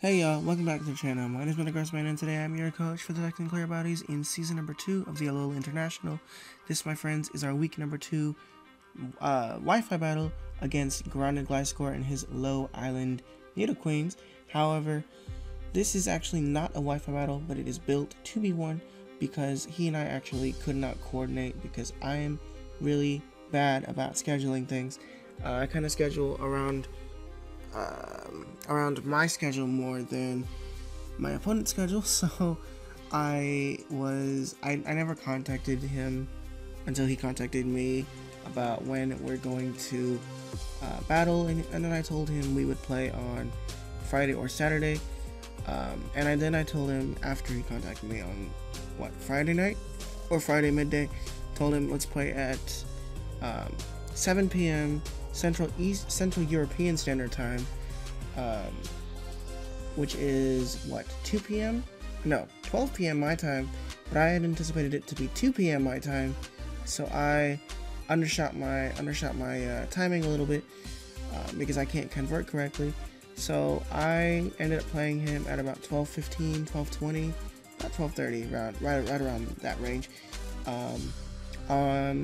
Hey y'all, welcome back to the channel. My name is Nidoqueens, and today I'm your coach for the Texan Clearbodies in season number 2 of the Alola International. This, my friends, is our week number 2 Wi-Fi battle against Grounded Gliscor and his low island Nidoqueens. However, this is actually not a Wi-Fi battle, but it is built to be one because he and I actually could not coordinate because I am really bad about scheduling things. I kind of schedule around my schedule more than my opponent's schedule, so I never contacted him until he contacted me about when we're going to battle, and then I told him we would play on Friday or Saturday, and then I told him after he contacted me on Friday night or Friday midday, told him let's play at 7 p.m. Central European Standard Time, which is 2 p.m. No, 12 p.m. my time, but I had anticipated it to be 2 p.m. my time, so I undershot my timing a little bit because I can't convert correctly. So I ended up playing him at about 12:15, 12:20, about 12:30, right around that range.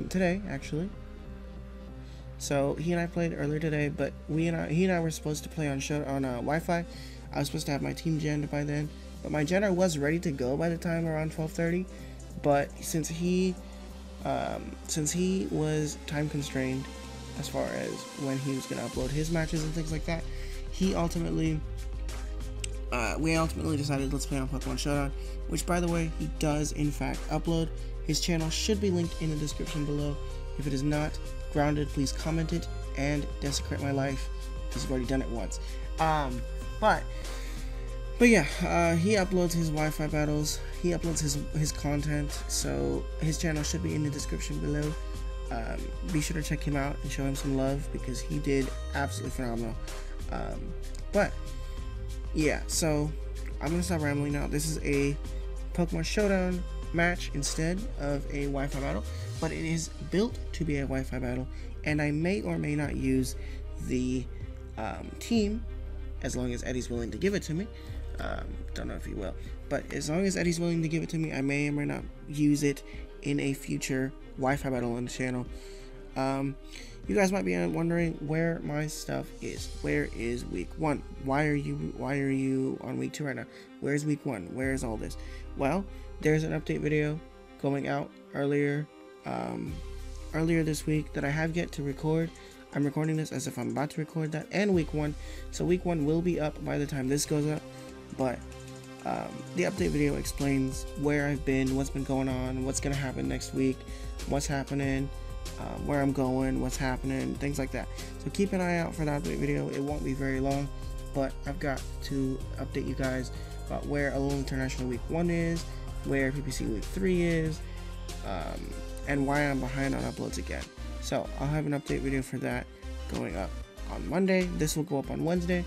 Today actually. So he and I played earlier today, but he and I were supposed to play on Wi-Fi. I was supposed to have my team gen by then, but my genner was ready to go by the time around 12:30. But since he was time constrained as far as when he was gonna upload his matches and things like that, we ultimately decided let's play on Pokemon Showdown, which by the way he does in fact upload. His channel should be linked in the description below. If it is not, Grounded, please comment it and desecrate my life because you've already done it once. But yeah, he uploads his Wi-Fi battles. He uploads his content, so his channel should be in the description below. Be sure to check him out and show him some love because he did absolutely phenomenal. But yeah, so I'm gonna stop rambling now. This is a Pokemon Showdown match instead of a Wi-Fi battle, but it is built to be a Wi-Fi battle, and I may or may not use the team as long as Eddie's willing to give it to me. Don't know if he will, but as long as Eddie's willing to give it to me, I may or may not use it in a future Wi-Fi battle on the channel. You guys might be wondering where my stuff is. Where is week 1? Why are you on week 2 right now? Where's week 1? Where is all this? Well, there's an update video going out earlier this week that I have yet to record. I'm recording this as if I'm about to record that, and week 1, so week 1 will be up by the time this goes up. But the update video explains where I've been, what's been going on, what's gonna happen next week, what's happening, where I'm going, what's happening, things like that. So keep an eye out for that update video. It won't be very long, but I've got to update you guys about where Alola International week 1 is, where PPC week 3 is, and why I'm behind on uploads again. So I'll have an update video for that going up on Monday. This will go up on Wednesday,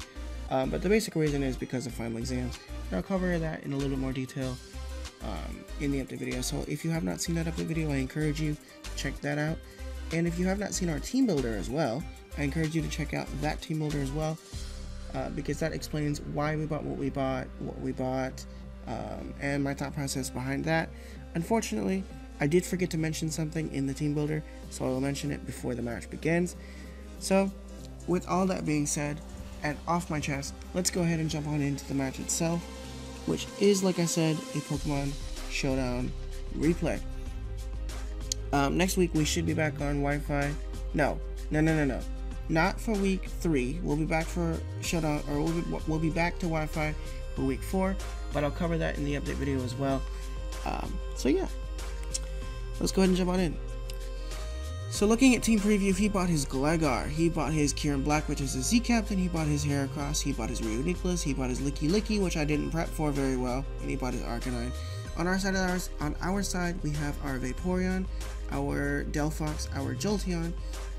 but the basic reason is because of final exams, and I'll cover that in a little bit more detail in the update video. So if you have not seen that update video, I encourage you to check that out, and if you have not seen our team builder as well, I encourage you to check out that team builder as well, because that explains why we bought what we bought, and my thought process behind that. Unfortunately, I did forget to mention something in the team builder, so I will mention it before the match begins. So, with all that being said, and off my chest, let's go ahead and jump on into the match itself, which is, like I said, a Pokemon Showdown replay. Next week we should be back on Wi-Fi. No. Not for week 3. We'll be back for Showdown, or we'll be back to Wi-Fi for week 4, but I'll cover that in the update video as well. So yeah. Let's go ahead and jump on in. So looking at team preview, he bought his Gligar, he bought his Kieran Black, which is his Z-Captain, he bought his Heracross, he bought his Rio Nicholas, he bought his Licky, which I didn't prep for very well, and he bought his Arcanine. On our side, we have our Vaporeon, our Delphox, our Jolteon,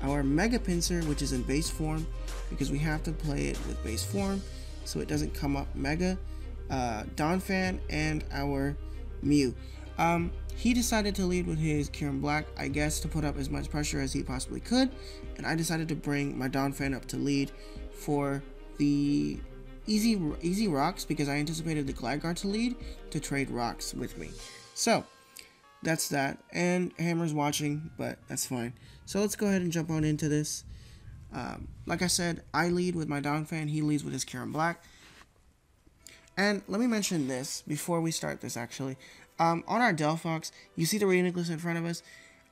our Mega Pinsir, which is in base form, because we have to play it with base form, so it doesn't come up Mega, Donphan, and our Mew. He decided to lead with his Kieran Black, I guess to put up as much pressure as he possibly could, and I decided to bring my Donphan up to lead for the easy rocks because I anticipated the Gligar to lead to trade rocks with me. So that's that. And Hammer's watching, but that's fine. So let's go ahead and jump on into this. Like I said, I lead with my Donphan. He leads with his Karen Black. And let me mention this before we start this, actually. On our Delphox, you see the Reuniclus in front of us.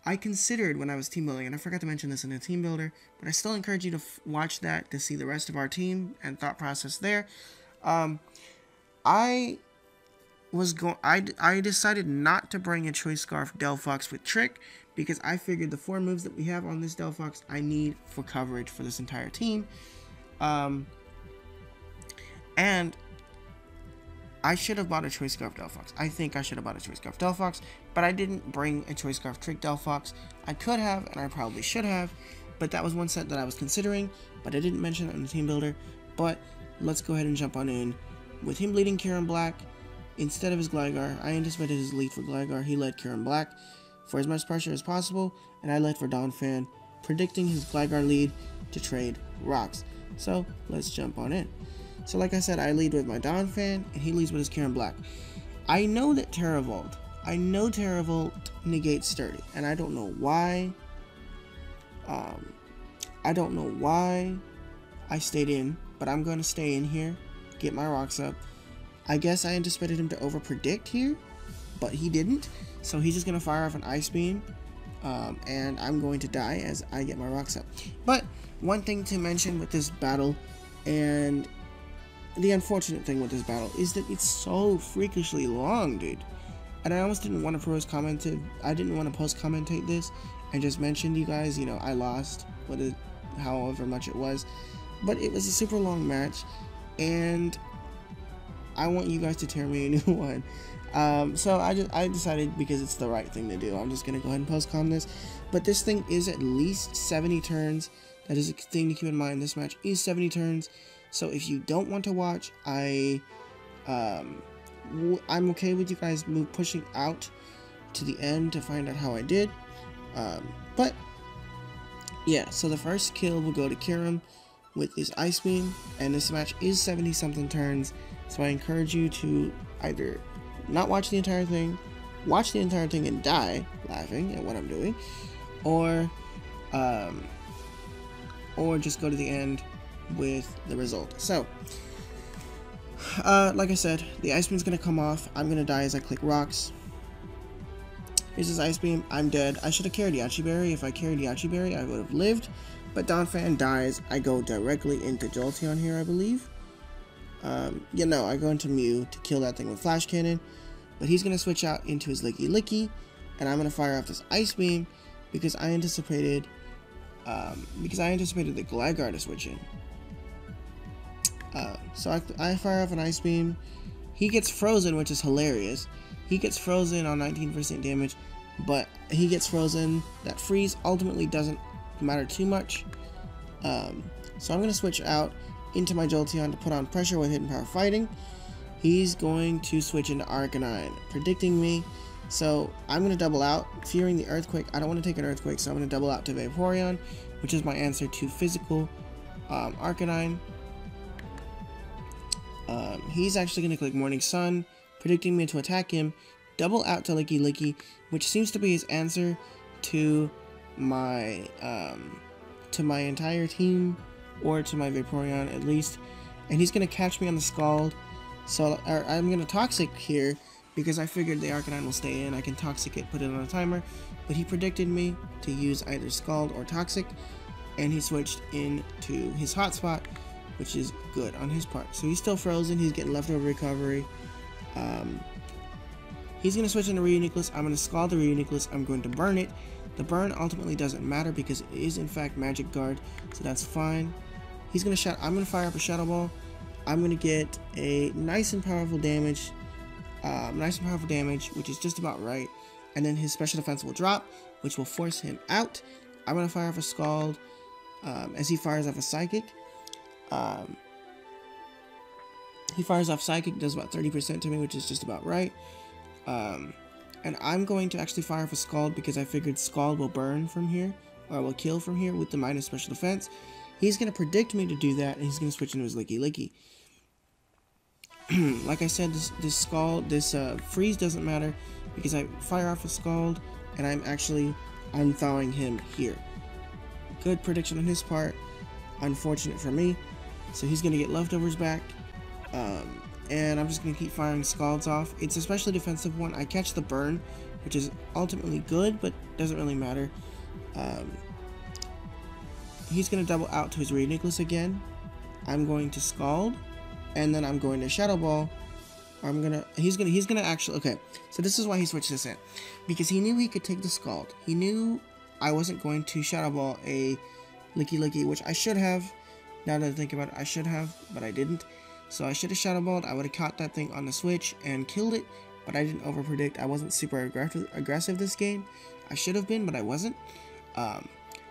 I considered when I was team building, and I forgot to mention this in the team builder, but I still encourage you to watch that to see the rest of our team and thought process there. I decided not to bring a Choice Scarf Delphox with Trick because I figured the 4 moves that we have on this Delphox I need for coverage for this entire team. And I should have bought a Choice Scarf Delphox. I think I should have bought a Choice Scarf Delphox, but I didn't bring a Choice Scarf Trick Delphox. I could have, and I probably should have, but that was one set that I was considering, but I didn't mention it in the team builder. But let's go ahead and jump on in. With him leading Karen Black, instead of his Gligar, I anticipated his lead for Gligar. He led Karen Black for as much pressure as possible, and I led for Donphan, predicting his Gligar lead to trade rocks. So let's jump on in. So like I said, I lead with my Donphan, and he leads with his Karen Black. I know that Terravolt negates Sturdy, and I don't know why. I don't know why I stayed in, but I'm going to stay in here, get my rocks up. I guess I anticipated him to over-predict here, but he didn't. So he's just going to fire off an Ice Beam, and I'm going to die as I get my rocks up. But one thing to mention with this battle, and the unfortunate thing with this battle, is that it's so freakishly long, dude. And I almost didn't want to post commentate this and just mention to you guys, you know, I lost however much it was. But it was a super long match, and I want you guys to tear me a new one. So I decided, because it's the right thing to do, I'm just gonna go ahead and postcom this. But this thing is at least 70 turns. That is a thing to keep in mind. This match is 70 turns. So if you don't want to watch, I'm okay with you guys pushing out to the end to find out how I did. But yeah, so the first kill will go to Kiram with his Ice Beam, and this match is 70 something turns. So I encourage you to either not watch the entire thing, watch the entire thing and die laughing at what I'm doing, or just go to the end with the result. So like I said, the Ice Beam's gonna come off. I'm gonna die as I click rocks. Here's his Ice Beam. I'm dead. I should have carried Yachi Berry. If I carried Yachi Berry, I would have lived. But Donphan dies. I go directly into Jolteon here, I believe. Yeah, no, I go into Mew to kill that thing with Flash Cannon. But he's gonna switch out into his Licky Licky, and I'm gonna fire off this Ice Beam because I anticipated the Gligar to switch in. So I fire off an Ice Beam. He gets frozen, which is hilarious. He gets frozen on 19% damage, but he gets frozen. That freeze ultimately doesn't matter too much. So I'm going to switch out into my Jolteon to put on pressure with Hidden Power Fighting. He's going to switch into Arcanine, predicting me. So I'm going to double out, fearing the Earthquake. I don't want to take an Earthquake, so I'm going to double out to Vaporeon, which is my answer to physical Arcanine. He's actually going to click Morning Sun, predicting me to attack him, double out to Licky Licky, which seems to be his answer to my entire team, or to my Vaporeon at least, and he's going to catch me on the Scald. So I'm going to Toxic here, because I figured the Arcanine will stay in. I can Toxic it, put it on a timer, but he predicted me to use either Scald or Toxic, and he switched into his Hotspot, which is good on his part. So he's still frozen, he's getting leftover recovery. He's going to switch into Reuniclus. I'm going to Scald the Reuniclus. I'm going to burn it. The burn ultimately doesn't matter because it is in fact Magic Guard, so that's fine. He's going to I'm going to fire up a Shadow Ball. I'm going to get a nice and powerful damage, which is just about right. And then his special defense will drop, which will force him out. I'm going to fire off a Scald as he fires off a Psychic. He fires off Psychic, does about 30% to me, which is just about right. And I'm going to actually fire off a Scald because I figured Scald will burn from here, or will kill from here with the minus special defense. He's going to predict me to do that, and he's going to switch into his Licky Licky. like I said, this freeze doesn't matter because I fire off a Scald and I'm actually unthawing him here. Good prediction on his part. Unfortunate for me. So he's gonna get leftovers back. And I'm just gonna keep firing Scalds off. It's a specially defensive one. I catch the burn, which is ultimately good, but doesn't really matter. He's gonna double out to his Ridiculous again. I'm going to Scald, and then I'm going to Shadow Ball. He's gonna actually, okay, so this is why he switched this in, because he knew he could take the Scald. He knew I wasn't going to Shadow Ball a Licky, which I should have. Now that I think about it, I should have, but I didn't. So I should have Shadow Balled. I would have caught that thing on the switch and killed it, but I didn't over predict. I wasn't super aggressive this game. I should have been, but I wasn't.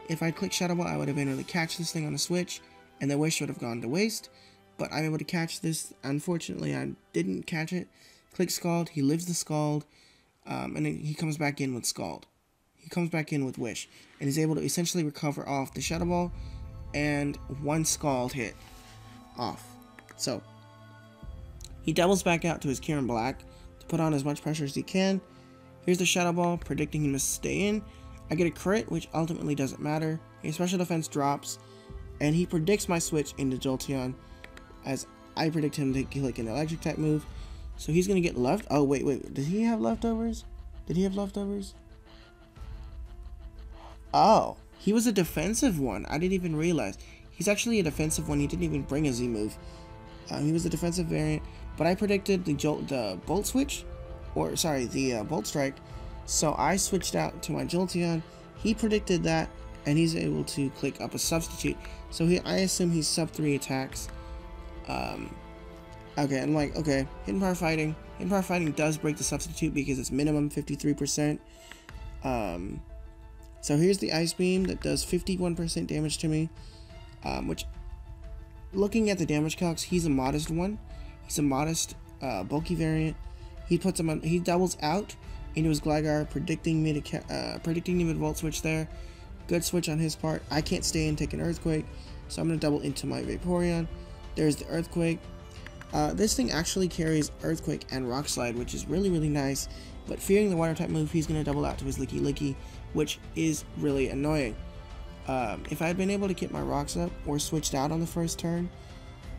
If I'd clicked Shadow Ball, I would have been able to catch this thing on the switch, and the wish would have gone to waste. But I'm able to catch this. Unfortunately, I didn't catch it. Click Scald. He lives the Scald, and then he comes back in with Scald. He comes back in with Wish, and is able to essentially recover off the Shadow Ball and one Scald hit off. So he doubles back out to his Kieran Black to put on as much pressure as he can. Here's the Shadow Ball, predicting him to stay in. I get a crit, which ultimately doesn't matter. His special defense drops, and he predicts my switch into Jolteon, as I predict him to click an electric type move. So he's gonna get left. Oh wait, did he have leftovers? Did he have leftovers? Oh, he was a defensive one. I didn't even realize. He's actually a defensive one. He didn't even bring a Z move. He was a defensive variant, but I predicted the Bolt Switch, or sorry, the Bolt Strike. So I switched out to my Jolteon. He predicted that, and he's able to click up a substitute. So I assume he's sub 3 attacks. Okay, I'm like, okay, Hidden Power Fighting. Hidden Power Fighting does break the substitute because it's minimum 53%. So here's the Ice Beam that does 51% damage to me, which, looking at the damage calcs, he's a modest one. He's a modest, bulky variant. He doubles out into his Gligar, predicting me to Volt Switch there. Good switch on his part. I can't stay and take an Earthquake, so I'm going to double into my Vaporeon. There's the Earthquake. This thing actually carries Earthquake and Rock Slide, which is really, really nice. But fearing the Water type move, he's going to double out to his Licky, which is really annoying. If I had been able to get my rocks up or switched out on the first turn,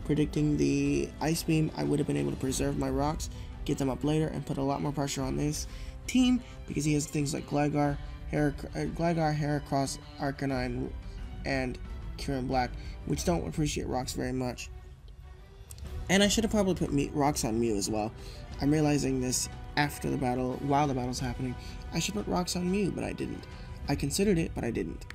predicting the Ice Beam, I would have been able to preserve my rocks, get them up later, and put a lot more pressure on this team, because he has things like Gligar, Heracross, Arcanine, and Kieran Black, which don't appreciate rocks very much. And I should have probably put rocks on Mew as well. I'm realizing this after the battle, while the battle's happening. I should put rocks on Mew, but I didn't. I considered it, but I didn't.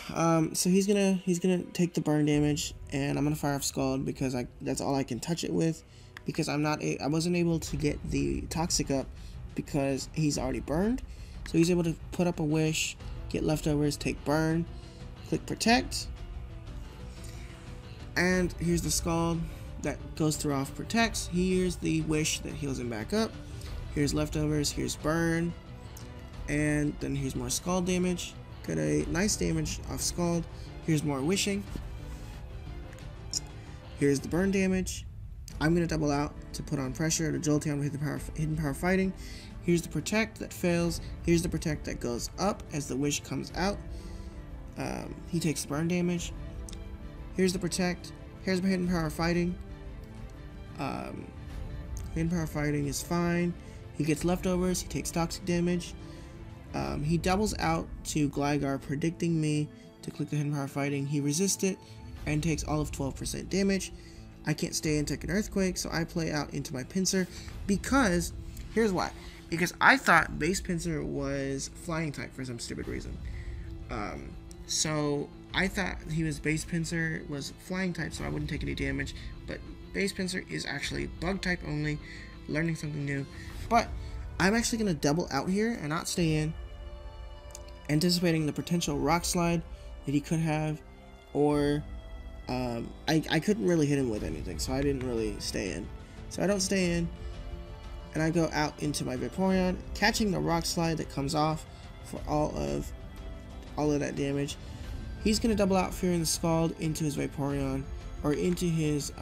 So he's gonna take the burn damage, and I'm gonna fire off Scald because that's all I can touch it with, because I wasn't able to get the Toxic up because he's already burned. So he's able to put up a Wish, get leftovers, take burn, click Protect, and here's the Scald that goes through off Protects. Here's the Wish that heals him back up. Here's leftovers, here's burn, and then here's more Scald damage. Got a nice damage off Scald. Here's more Wishing. Here's the burn damage. I'm going to double out to put on pressure to Jolteon with Hidden Power Fighting. Here's the Protect that fails. Here's the Protect that goes up as the Wish comes out. He takes the burn damage. Here's the Protect. Here's my Hidden Power Fighting. Hidden Power Fighting is fine. He gets leftovers. He takes toxic damage. He doubles out to Gligar, predicting me to click the Hidden Power Fighting. He resists it and takes all of 12% damage. I can't stay and take an Earthquake, so I play out into my Pinsir, because, here's why. Because I thought base Pinsir was Flying type for some stupid reason. So I thought he was base Pinsir was Flying type, so I wouldn't take any damage. But base Pinsir is actually Bug type only, learning something new. But I'm actually going to double out here and not stay in, anticipating the potential Rock Slide that he could have, or I couldn't really hit him with anything, so I didn't really stay in. So I don't stay in, and I go out into my Vaporeon, catching the Rock Slide that comes off for all of that damage. He's going to double out, fearing the Scald, into his Vaporeon, or into his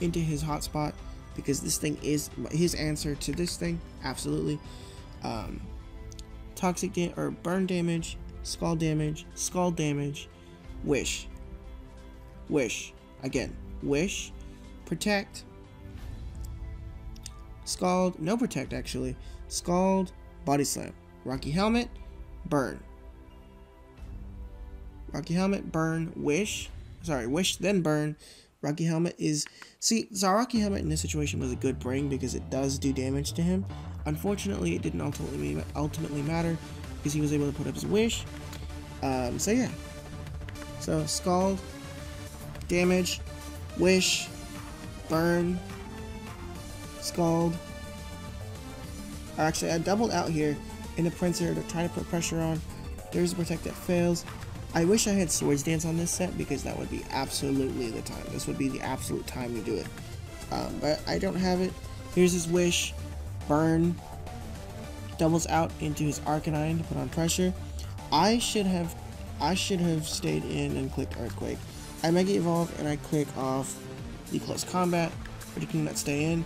into his hotspot, because this thing is his answer to this thing, absolutely. Toxic or burn damage, scald damage, wish, again, wish, protect, scald, no protect actually, scald, body slam, Rocky Helmet, burn, Rocky Helmet, burn, wish, then burn. Rocky Helmet is, see, so Rocky Helmet in this situation was a good bring because it does do damage to him. Unfortunately, it didn't ultimately matter because he was able to put up his wish. So yeah, so scald, damage, wish, burn, scald. Actually, I doubled out here in the Princer to try to put pressure on. There's a protect that fails. I wish I had Swords Dance on this set because that would be absolutely the time. This would be the absolute time to do it. But I don't have it. Here's his wish, burn, doubles out into his Arcanine to put on pressure. I should have stayed in and clicked Earthquake. I Mega Evolve and I click off the Close Combat, predicting that stay in.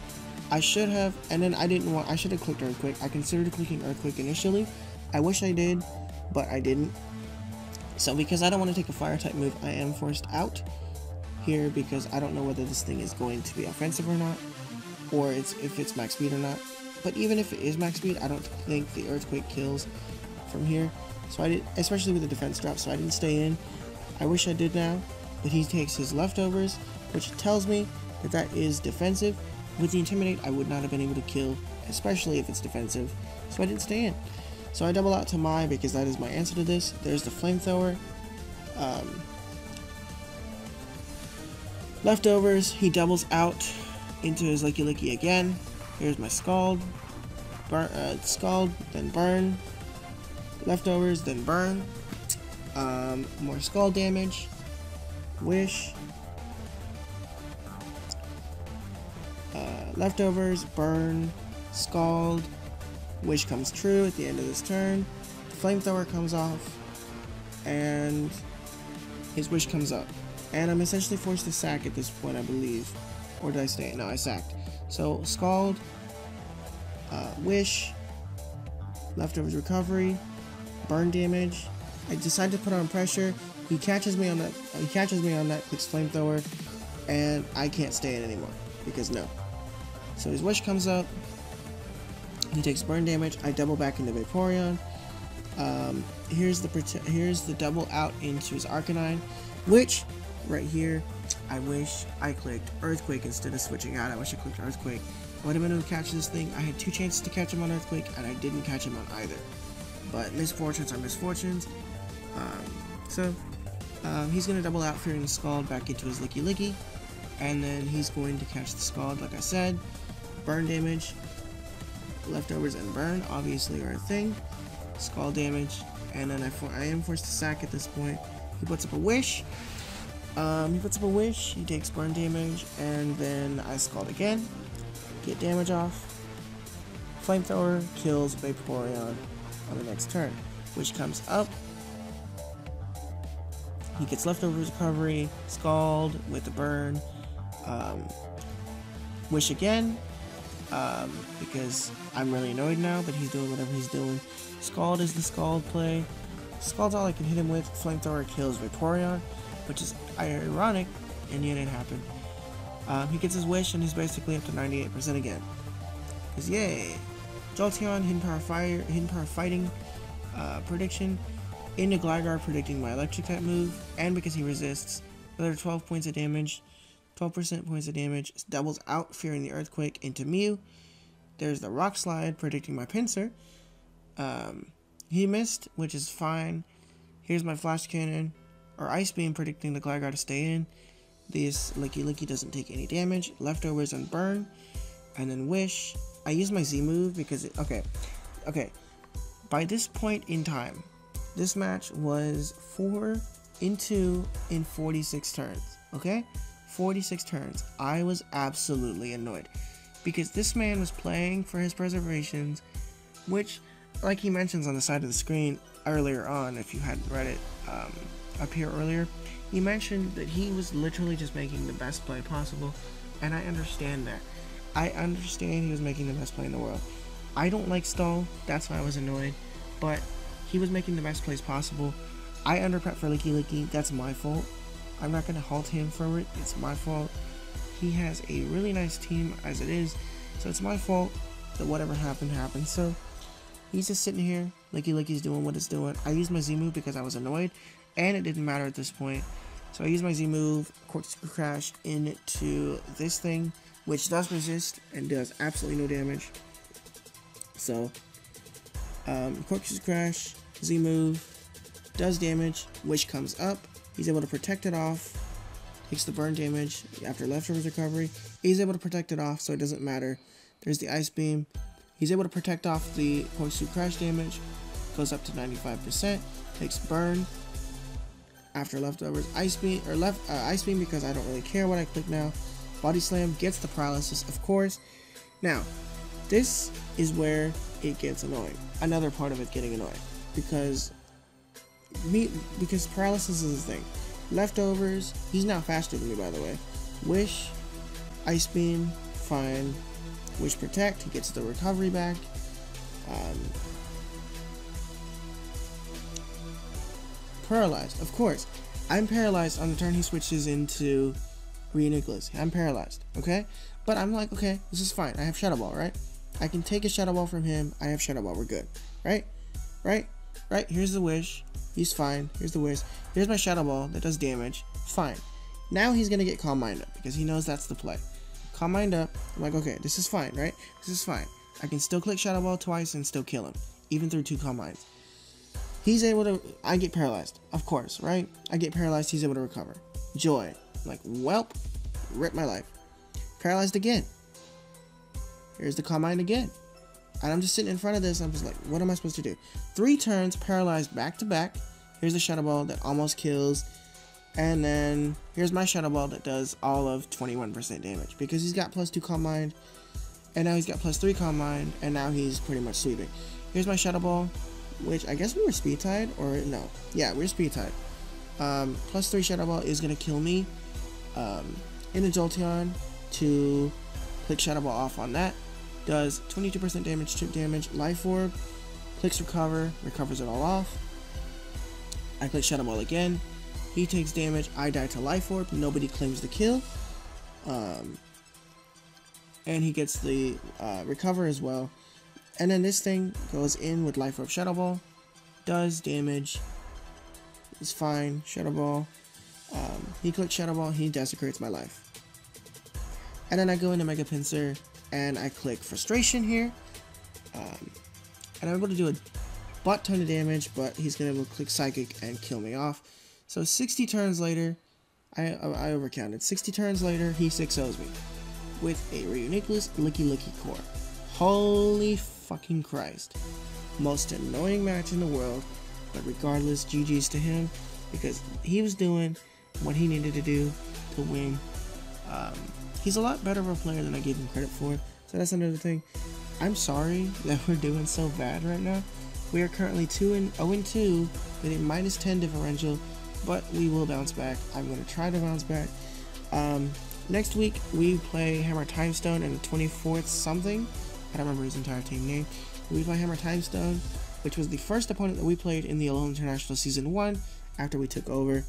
I should have, and then I should have clicked Earthquake. I considered clicking Earthquake initially. I wish I did, but I didn't. So because I don't want to take a fire type move, I am forced out here because I don't know whether this thing is going to be offensive or not, or if it's max speed or not. But even if it is max speed, I don't think the Earthquake kills from here. So I did, especially with the defense drop, so I didn't stay in. I wish I did now, but he takes his leftovers, which tells me that that is defensive. With the Intimidate, I would not have been able to kill, especially if it's defensive, so I didn't stay in. So I double out to Mai because that is my answer to this. There's the Flamethrower. Leftovers, he doubles out into his Licky again. Here's my Scald. Scald, then burn. Leftovers, then burn. More Scald damage. Wish. Leftovers, burn, Scald. Wish comes true at the end of this turn. The Flamethrower comes off, and his wish comes up. And I'm essentially forced to sack at this point, I believe. Or did I stay? No, I sacked. So, Scald, wish, leftovers recovery, burn damage. I decide to put on pressure. He catches me on that. Clicks Flamethrower, and I can't stay in anymore because no. So his wish comes up. He takes burn damage. I double back into Vaporeon. Here's the double out into his Arcanine, which right here, I wish I clicked Earthquake instead of switching out. I wish I clicked Earthquake. I would have been able to catch this thing. I had 2 chances to catch him on Earthquake, and I didn't catch him on either. But misfortunes are misfortunes. He's going to double out Fearing the Scald back into his Licky, and then he's going to catch the Scald, like I said. Burn damage. Leftovers and burn obviously are a thing. Scald damage, and then I am forced to sack at this point. He puts up a wish. He takes burn damage, and then I Scald again. Get damage off. Flamethrower kills Vaporeon on the next turn, which comes up. He gets leftovers recovery, Scald with the burn, wish again, because I'm really annoyed now that he's doing whatever he's doing. Scald is the Scald play. Scald's all I can hit him with. Flamethrower kills Vaporeon, which is ironic, and yet it happened. He gets his wish, and he's basically up to 98% again. Because yay! Jolteon, Hidden Power Fighting prediction. Into Gligar, predicting my electric type move, and because he resists, another 12 points of damage, 12% points of damage, doubles out Fearing the Earthquake into Mew. There's the Rock Slide, predicting my Pinsir. He missed, which is fine. Here's my Flash Cannon, or Ice Beam, predicting the Gligar to stay in. This Licky doesn't take any damage. Leftovers and burn, and then wish. I use my Z move because okay. By this point in time, this match was 4-2 in 46 turns, okay? 46 turns. I was absolutely annoyed because this man was playing for his preservations, which, like he mentions on the side of the screen earlier on, if you hadn't read it up here earlier, he mentioned that he was literally just making the best play possible and I understand that. I understand he was making the best play in the world. I don't like stall, that's why I was annoyed, but he was making the best plays possible. I underprep for Licky Licky, that's my fault. I'm not going to halt him for it, it's my fault. He has a really nice team as it is, so it's my fault that whatever happened happened. So he's just sitting here, Licky Licky's doing what it's doing. I used my Z move because I was annoyed, and it didn't matter at this point. So I used my Z move, Corkscrew Crash into this thing, which does resist and does absolutely no damage. So, Corkscrew Crash, Z move, does damage, Wish comes up, he's able to protect it off, takes the burn damage after leftovers recovery, he's able to protect it off so it doesn't matter. There's the Ice Beam, he's able to protect off the Corkscrew Crash damage, goes up to 95%, takes burn, after leftovers, Ice Beam, or Ice Beam because I don't really care what I click now, Body Slam, gets the paralysis of course. Now, this is where it gets annoying, another part of it getting annoying, because paralysis is the thing. Leftovers, he's now faster than me by the way. Wish, Ice Beam, fine. Wish Protect, he gets the recovery back. Paralyzed, of course. I'm paralyzed on the turn he switches into Nidoqueens. I'm paralyzed, okay? But I'm like, okay, this is fine. I have Shadow Ball, right? I can take a Shadow Ball from him. I have Shadow Ball, we're good, right? Right? Here's the Wish. He's fine. Here's the Wish. Here's my Shadow Ball that does damage. Fine. Now he's gonna get Calm Mind up because he knows that's the play. Calm Mind up. I'm like, okay, this is fine, right? This is fine. I can still click Shadow Ball twice and still kill him, even through 2 Calm Minds. He's able to, I get paralyzed, of course, right? I get paralyzed, he's able to recover. Joy. Like, welp, rip my life. Paralyzed again. Here's the Calm Mind again. And I'm just sitting in front of this, I'm just like, what am I supposed to do? 3 turns, paralyzed back to back. Here's the Shadow Ball that almost kills. And then, here's my Shadow Ball that does all of 21% damage. Because he's got +2 Calm Mind. And now he's got +3 Calm Mind. And now he's pretty much sweeping. Here's my Shadow Ball, which I guess we were speed tied, or no. Yeah, we're speed tied. +3 Shadow Ball is going to kill me. In the Jolteon to click Shadow Ball off on that. Does 22% damage, chip damage, Life Orb, clicks Recover, recovers it all off. I click Shadow Ball again. He takes damage, I die to Life Orb, nobody claims the kill. And he gets the Recover as well. And then this thing goes in with Life Orb Shadow Ball, does damage, it's fine, Shadow Ball. He clicks Shadow Ball, he desecrates my life. And then I go into Mega Pinsir, and I click Frustration here. And I'm able to do a butt ton of damage, but he's going to be able to click Psychic and kill me off. So 60 turns later, I overcounted. 60 turns later, he 6-0s me with a Nidoqueens Licky Licky core. Holy fucking Christ. Most annoying match in the world, but regardless, GG's to him, because he was doing what he needed to do to win. He's a lot better of a player than I gave him credit for, so that's another thing. I'm sorry that we're doing so bad right now. We are currently 0-2 with a -10 differential, but we will bounce back. I'm going to try to bounce back. Next week, we play Hammer Timestone and the 24th something. I don't remember his entire team name. We play Hammer Timestone, which was the first opponent that we played in the Alola International Season 1 after we took over.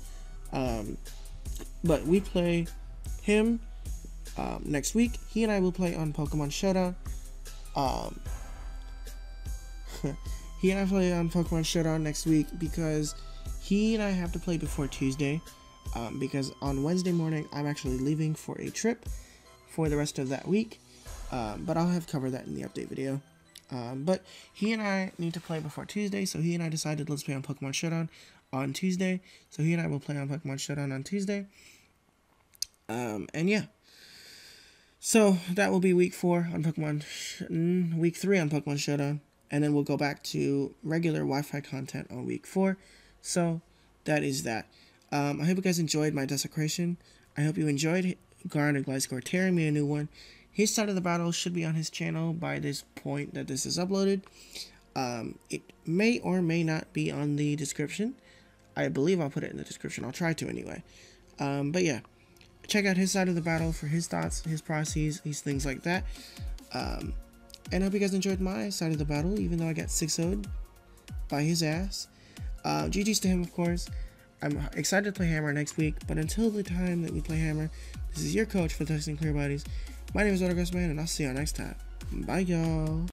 But we play him next week. He and I will play on Pokemon Showdown. He and I play on Pokemon Showdown next week because he and I have to play before Tuesday. Because on Wednesday morning, I'm actually leaving for a trip for the rest of that week. But I'll have covered that in the update video. But he and I need to play before Tuesday, so he and I decided let's play on Pokemon Showdown on Tuesday. So he and I will play on Pokemon Showdown on Tuesday. And yeah. So that will be week 4 on Pokemon, week 3 on Pokemon Showdown. And then we'll go back to regular Wi-Fi content on week 4. So that is that. I hope you guys enjoyed my desecration. I hope you enjoyed Garn and Gliscor tearing me a new one. His side of the battle should be on his channel by this point that this is uploaded. It may or may not be on the description. I believe I'll put it in the description. I'll try to anyway. But yeah, check out his side of the battle for his thoughts, his processes, his things like that. And I hope you guys enjoyed my side of the battle, even though I got 6-0'd by his ass. GG's to him, of course. I'm excited to play Hammer next week, but until the time that we play Hammer, this is your coach for Texan Clearbodies. My name is Autographs Man, and I'll see y'all next time. Bye, y'all.